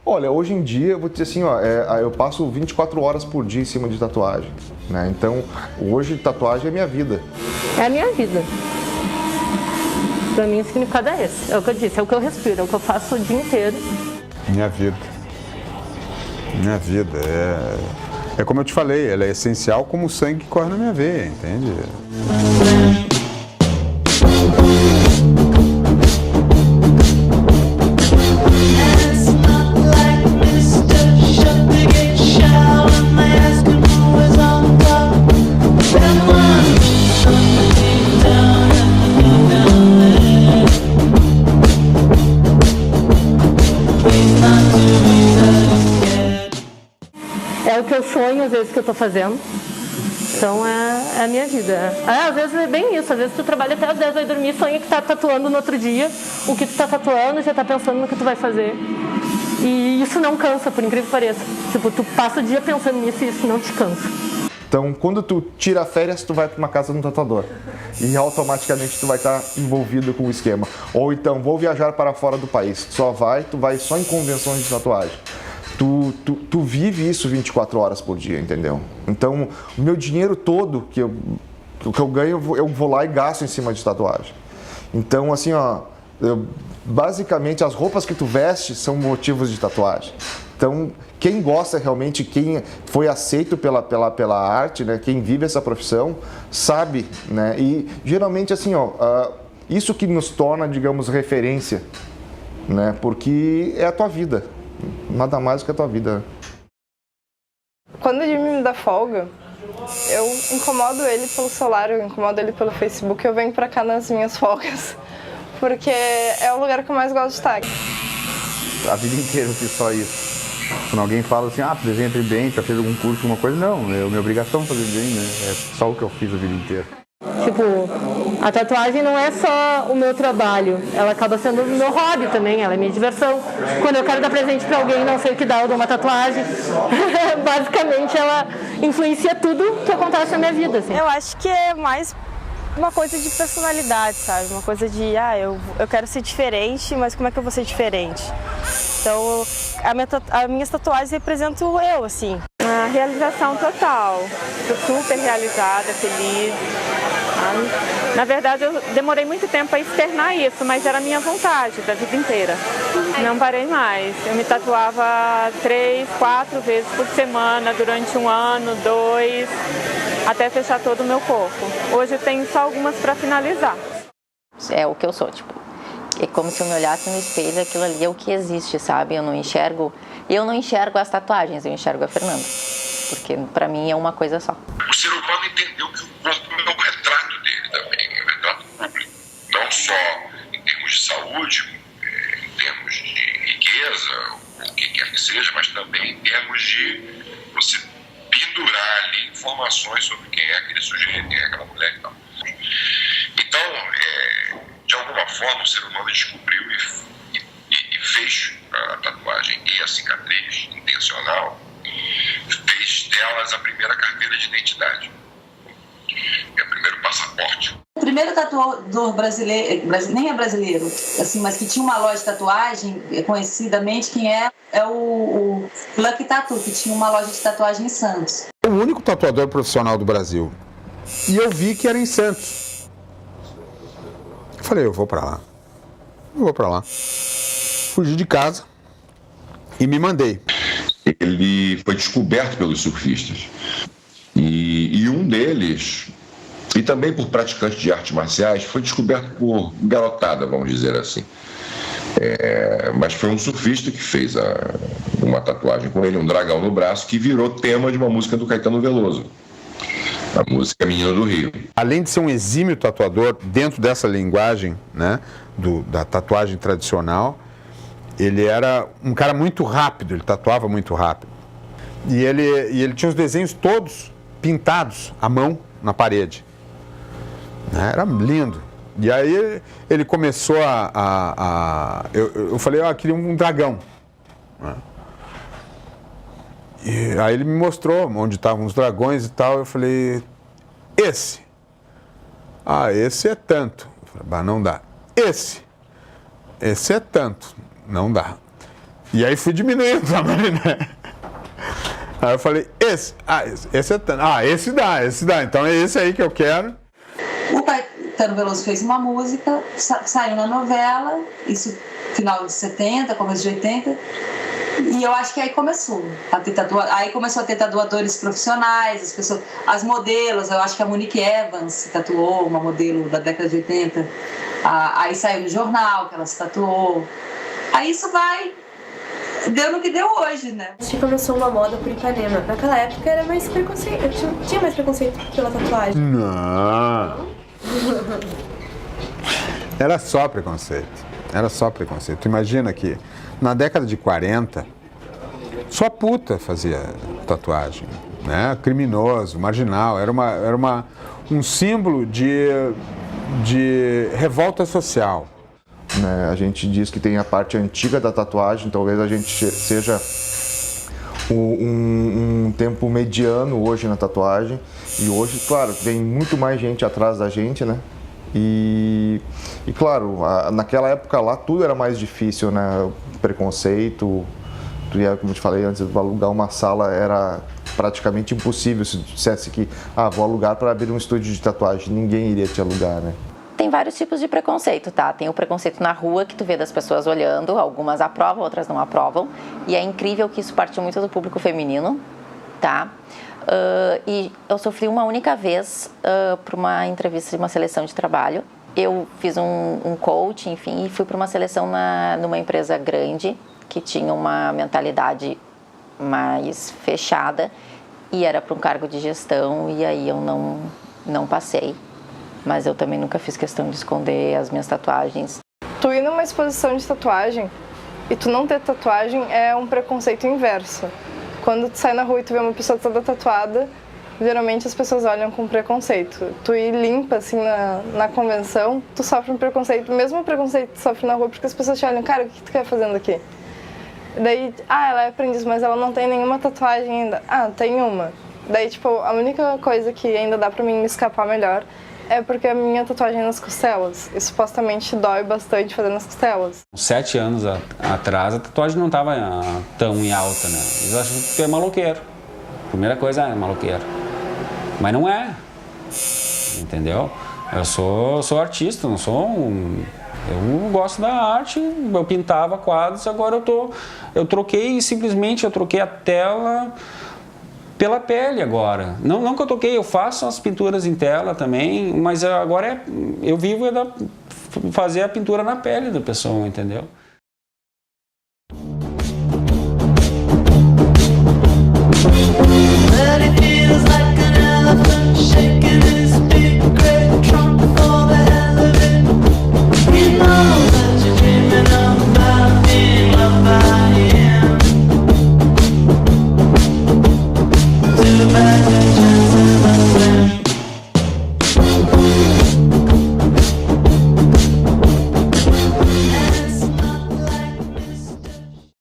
Olha, hoje em dia, eu vou dizer assim, ó, eu passo 24 horas por dia em cima de tatuagem, né? Então, hoje tatuagem é minha vida. É a minha vida. Pra mim o significado é esse. É o que eu disse, é o que eu respiro, é o que eu faço o dia inteiro. Minha vida. Minha vida. É como eu te falei, ela é essencial como o sangue que corre na minha veia, entende? É o que eu sonho, às vezes, que eu tô fazendo. Então, é a minha vida. Às vezes é bem isso. Às vezes tu trabalha até às 10, vai dormir, sonha que tá tatuando no outro dia. O que tu tá tatuando, já tá pensando no que tu vai fazer. E isso não cansa, por incrível que pareça. Tipo, tu passa o dia pensando nisso e isso não te cansa. Então, quando tu tira férias, tu vai para uma casa de um tatuador. E automaticamente tu vai estar envolvido com o esquema. Ou então, vou viajar para fora do país. Tu vai só em convenções de tatuagem. Tu vive isso 24 horas por dia, entendeu? Então, o meu dinheiro todo que eu ganho, eu vou lá e gasto em cima de tatuagem. Então, assim, ó, basicamente as roupas que tu veste são motivos de tatuagem. Então, quem gosta realmente, quem foi aceito pela arte, né, quem vive essa profissão, sabe, né? E geralmente, assim, ó, isso que nos torna, digamos, referência, né? Porque é a tua vida. Nada mais do que a tua vida. Quando o Jimmy me dá folga, eu incomodo ele pelo celular, eu incomodo ele pelo Facebook, eu venho pra cá nas minhas folgas, porque é o lugar que eu mais gosto de estar. A vida inteira eu fiz só isso. Quando alguém fala assim, tu desenha bem, já fez algum curso, alguma coisa, não, é minha obrigação fazer bem, né? É só o que eu fiz a vida inteira. Tipo, a tatuagem não é só o meu trabalho, ela acaba sendo o meu hobby também, ela é minha diversão. Quando eu quero dar presente pra alguém, não sei o que dá, eu dou uma tatuagem. Basicamente, ela influencia tudo que acontece na minha vida. Assim. Eu acho que é mais uma coisa de personalidade, sabe? Uma coisa de, eu quero ser diferente, mas como é que eu vou ser diferente? Então, as minhas tatuagens representam eu, assim. A realização total. Estou super realizada, feliz. Na verdade, eu demorei muito tempo a externar isso, mas era a minha vontade da vida inteira. Não parei mais. Eu me tatuava 3, 4 vezes por semana, durante 1 ano, 2, até fechar todo o meu corpo. Hoje eu tenho só algumas para finalizar. É o que eu sou, tipo. É como se eu me olhasse no espelho, aquilo ali é o que existe, sabe? Eu não enxergo as tatuagens, eu enxergo a Fernanda. Porque pra mim é uma coisa só. O ser humano entendeu que o corpo é o retrato dele também, é o retrato público. Não só em termos de saúde, em termos de riqueza, o que quer que seja, mas também em termos de você pendurar ali informações sobre quem é aquele sujeito, quem é aquela mulher e tal. Então, de alguma forma, o ser humano descobriu e fez a tatuagem e a cicatriz intencional, fez delas a primeira carteira de identidade, é o primeiro passaporte. O primeiro tatuador brasileiro, nem é brasileiro, assim, mas que tinha uma loja de tatuagem, conhecidamente, quem é o Lucky Tattoo, que tinha uma loja de tatuagem em Santos. O único tatuador profissional do Brasil. E eu vi que era em Santos. Eu falei, eu vou pra lá. Fugi de casa e me mandei. Ele foi descoberto pelos surfistas. E um deles, e também por praticantes de artes marciais, foi descoberto por garotada, vamos dizer assim. Mas foi um surfista que fez uma tatuagem com ele, um dragão no braço, que virou tema de uma música do Caetano Veloso. A música Menino do Rio. Além de ser um exímio tatuador dentro dessa linguagem, né, da tatuagem tradicional, ele era um cara muito rápido, ele tatuava muito rápido. E ele tinha os desenhos todos pintados à mão na parede. Era lindo. E aí ele começou eu falei, eu queria um dragão. E aí ele me mostrou onde estavam os dragões e tal. Eu falei, esse é tanto. Eu falei, não dá. Esse é tanto. Não dá. E aí fui diminuindo o tamanho, né? Aí eu falei, esse dá, então é esse aí que eu quero. O Caetano Veloso fez uma música, saiu na novela, isso final de 70, começo de 80, e eu acho que aí começou a ter tatuadores profissionais, as modelos, eu acho que a Monique Evans se tatuou, uma modelo da década de 80, aí saiu no jornal que ela se tatuou, aí isso vai, deu no que deu hoje, né? Acho que começou uma moda por Ipanema, naquela época era mais preconceito, tinha mais preconceito pela tatuagem. Não. Era só preconceito. Tu imagina que na década de 40, só puta fazia tatuagem, né? Criminoso, marginal, era um símbolo de revolta social. Né? A gente diz que tem a parte antiga da tatuagem, talvez a gente seja um tempo mediano hoje na tatuagem, e hoje, claro, vem muito mais gente atrás da gente, né? E claro, naquela época lá tudo era mais difícil, né? Preconceito, como eu te falei antes, alugar uma sala era praticamente impossível. Se dissesse que vou alugar para abrir um estúdio de tatuagem, ninguém iria te alugar, né? Tem vários tipos de preconceito, tá? Tem o preconceito na rua, que tu vê das pessoas olhando, algumas aprovam, outras não aprovam, e é incrível que isso partiu muito do público feminino, tá? E eu sofri uma única vez para uma entrevista de uma seleção de trabalho. Eu fiz um coaching, enfim, e fui para uma seleção numa empresa grande que tinha uma mentalidade mais fechada e era para um cargo de gestão, e aí eu não passei. Mas eu também nunca fiz questão de esconder as minhas tatuagens. Tu ir numa exposição de tatuagem e tu não ter tatuagem é um preconceito inverso. Quando tu sai na rua e tu vê uma pessoa toda tatuada, geralmente as pessoas olham com preconceito. Tu ir limpa, assim, na convenção, tu sofre um preconceito, mesmo o preconceito que tu sofre na rua, porque as pessoas te olham, cara, o que tu quer fazendo aqui? Daí, ela é aprendiz, mas ela não tem nenhuma tatuagem ainda. Tem uma. Daí, tipo, a única coisa que ainda dá pra mim me escapar melhor é porque a minha tatuagem é nas costelas. E supostamente dói bastante fazer nas costelas. 7 anos atrás, a tatuagem não estava tão em alta, né? Eles acham que tu é maloqueiro. Primeira coisa é maloqueiro. Mas não é. Entendeu? Eu sou artista, não sou Eu gosto da arte, eu pintava quadros, agora eu troquei a tela pela pele agora. Não que eu toquei, eu faço as pinturas em tela também, mas agora eu vivo fazer a pintura na pele da pessoa, entendeu?